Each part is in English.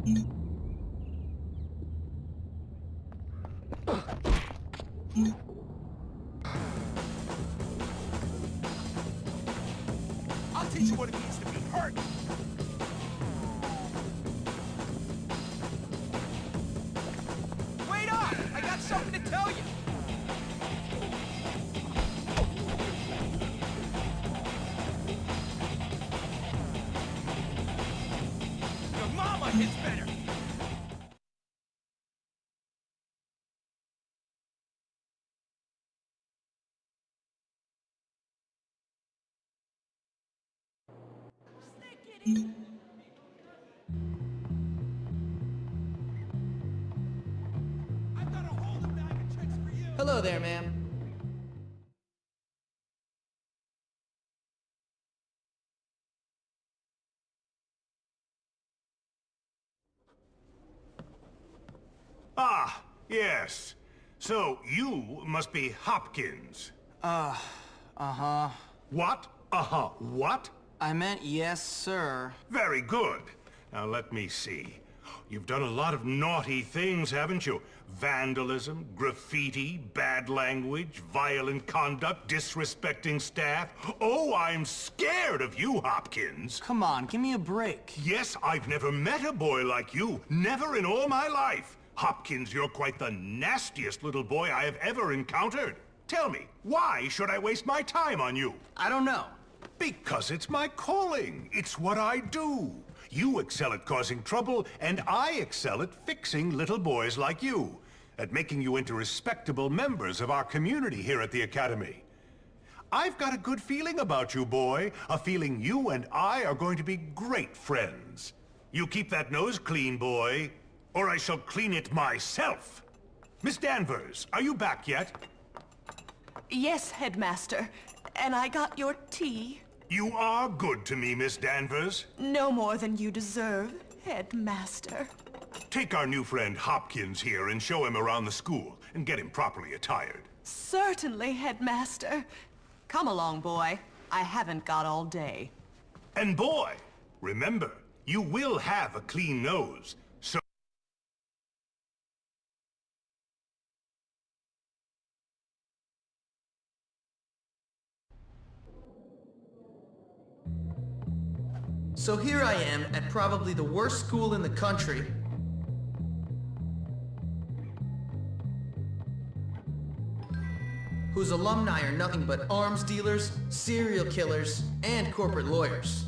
I'll teach you what it means to be hurt. Wait up! I got something to tell you. Your mama hits better. I've got a whole new bag of tricks for you. Hello there, ma'am. Ah, yes. So, you must be Hopkins. Uh-huh. What? Uh-huh. What? I meant yes, sir. Very good. Now let me see. You've done a lot of naughty things, haven't you? Vandalism, graffiti, bad language, violent conduct, disrespecting staff. Oh, I'm scared of you, Hopkins. Come on, give me a break. Yes, I've never met a boy like you. Never in all my life. Hopkins, you're quite the nastiest little boy I have ever encountered. Tell me, why should I waste my time on you? I don't know. Because it's my calling. It's what I do. You excel at causing trouble, and I excel at fixing little boys like you. At making you into respectable members of our community here at the Academy. I've got a good feeling about you, boy. A feeling you and I are going to be great friends. You keep that nose clean, boy, or I shall clean it myself. Miss Danvers, are you back yet? Yes, Headmaster. And I got your tea. You are good to me, Miss Danvers. No more than you deserve, Headmaster. Take our new friend Hopkins here and show him around the school and get him properly attired. Certainly, Headmaster. Come along, boy. I haven't got all day. And boy, remember, you will have a clean nose. So So here I am at probably the worst school in the country. Whose alumni are nothing but arms dealers, serial killers, and corporate lawyers.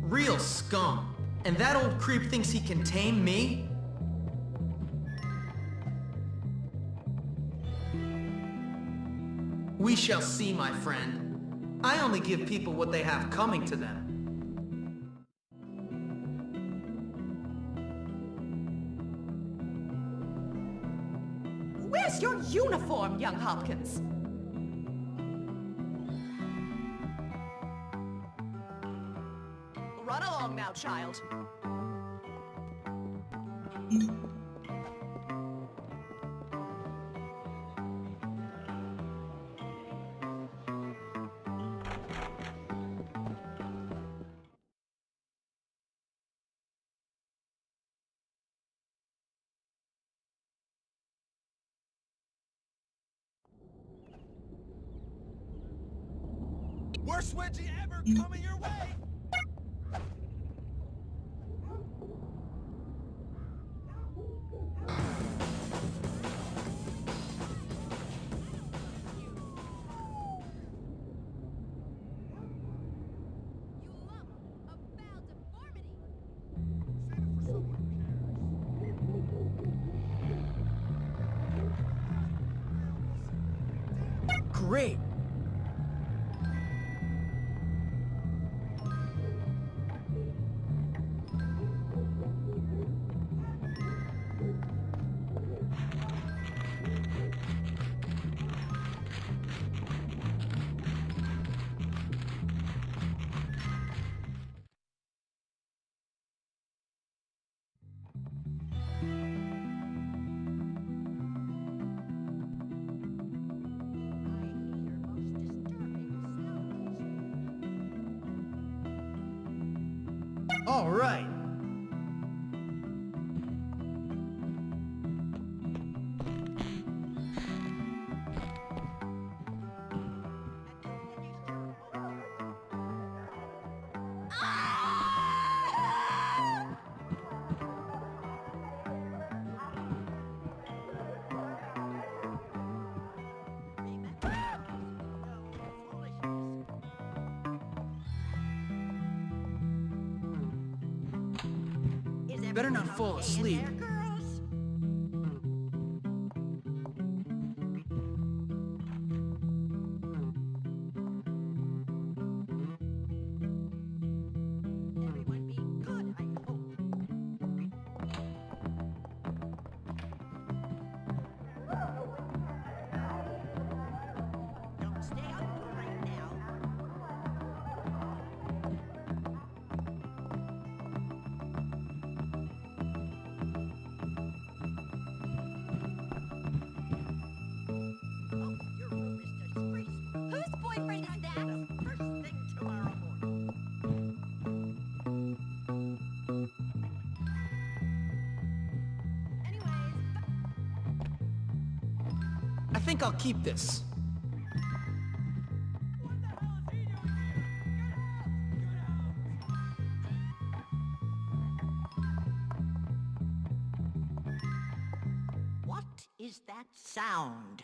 Real scum. And that old creep thinks he can tame me? We shall see, my friend. I only give people what they have coming to them. Where's your uniform, young Hopkins? Run along now, child. Worst wedgie ever coming your way! Great. All right. Better not fall asleep. Everyone be good, I hope. Don't stay up right now. Oh, your room is disgraceful. Whose boyfriend is that? The first thing tomorrow morning. Anyways, I think I'll keep this. what is that sound?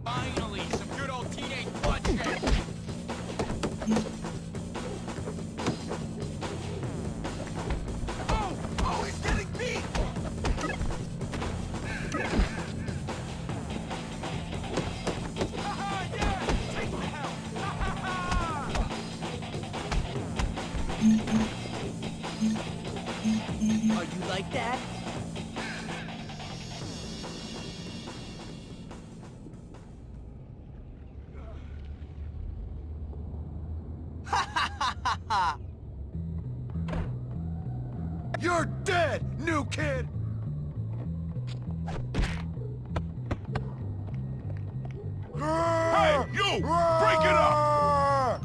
Finally, some good old teenage bloodshed. Oh, he's getting beat! Haha, yeah! Take the hell! Ha ha ha! Oh, you like that? You're dead, new kid! Hey, you! Break it up!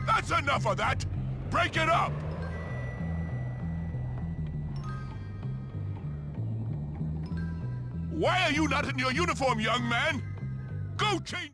That's enough of that! Break it up! Why are you not in your uniform, young man? Go change...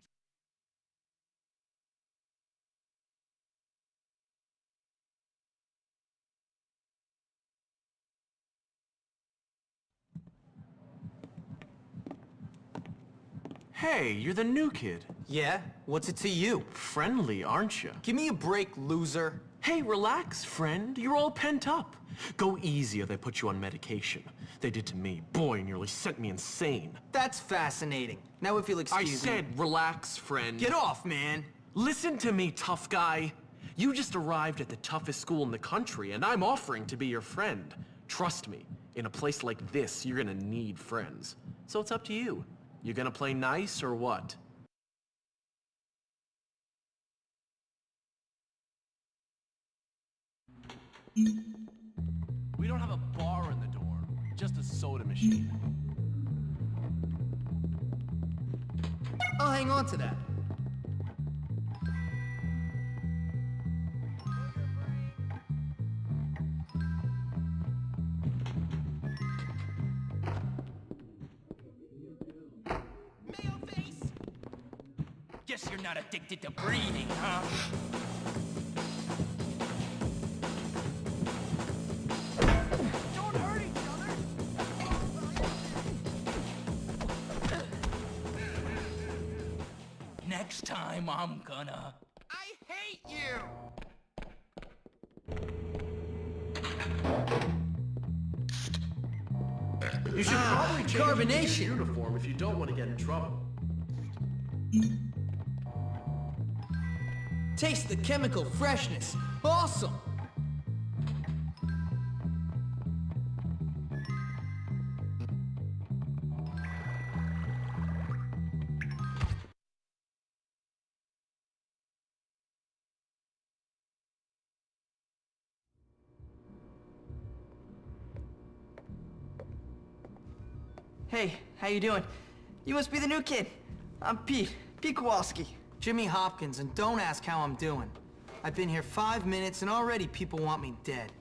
Hey, you're the new kid. Yeah? What's it to you? Friendly, aren't you? Give me a break, loser. Hey, relax, friend. You're all pent up. Go easy or they put you on medication. They did to me. Boy, nearly sent me insane. That's fascinating. Now if you'll I excuse me. said relax, friend. Get off, man. Listen to me, tough guy. You just arrived at the toughest school in the country, and I'm offering to be your friend. Trust me, in a place like this, you're gonna need friends. So it's up to you. You gonna play nice or what? We don't have a bar in the dorm, just a soda machine. I'll hang on to that. Guess you're not addicted to breathing, huh? Don't hurt each other! Next time I'm gonna... I hate you! You should probably change into your carbonation. uniform if you don't want to get in trouble. Taste the chemical freshness. Awesome! Hey, how you doing? You must be the new kid. I'm Pete Kowalski. Jimmy Hopkins, and don't ask how I'm doing. I've been here 5 minutes and already people want me dead.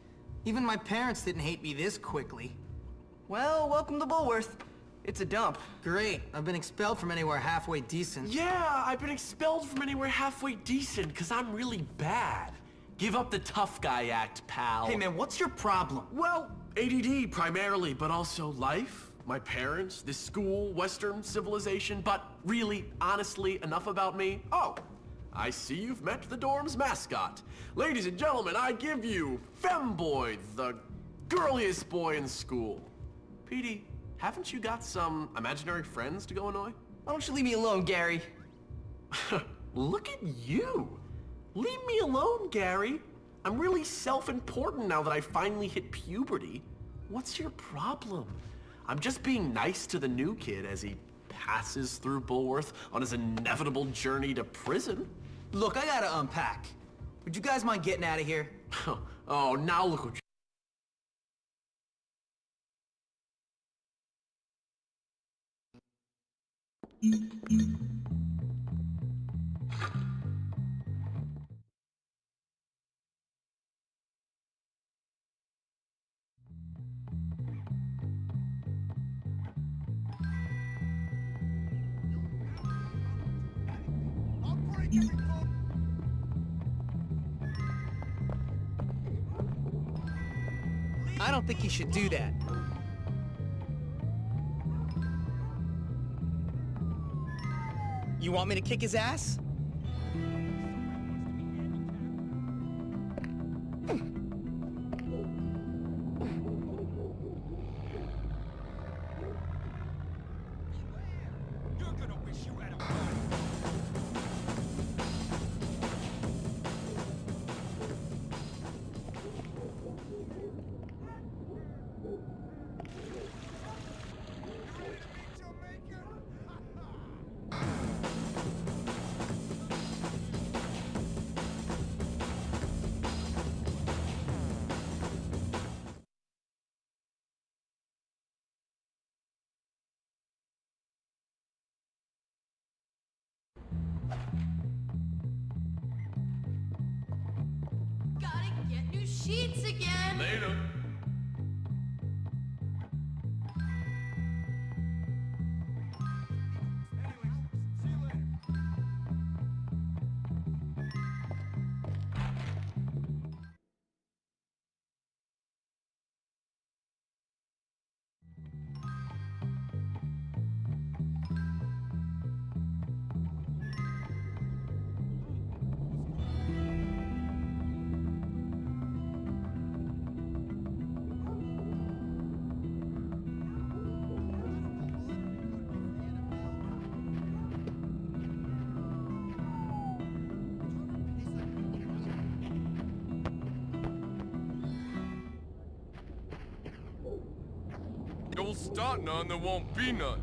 Even my parents didn't hate me this quickly. Well, welcome to Bullworth. It's a dump. Great, I've been expelled from anywhere halfway decent. Yeah, I've been expelled from anywhere halfway decent because I'm really bad. Give up the tough guy act, pal. Hey man, what's your problem? Well, ADD primarily, but also life, my parents, this school, Western civilization, but really, honestly, enough about me. Oh, I see you've met the dorm's mascot. Ladies and gentlemen, I give you Femboy, the girliest boy in school. Petey, haven't you got some imaginary friends to go annoy? Why don't you leave me alone, Gary? Look at you. Leave me alone, Gary. I'm really self-important now that I finally hit puberty. What's your problem? I'm just being nice to the new kid as he passes through Bullworth on his inevitable journey to prison. Look, I gotta unpack. Would you guys mind getting out of here? Oh, now look what I'll break every bone. I don't think he should do that. You want me to kick his ass? You're gonna wish you had a gun. Gotta get new sheets again. later. See you later. You'll start none, there won't be none.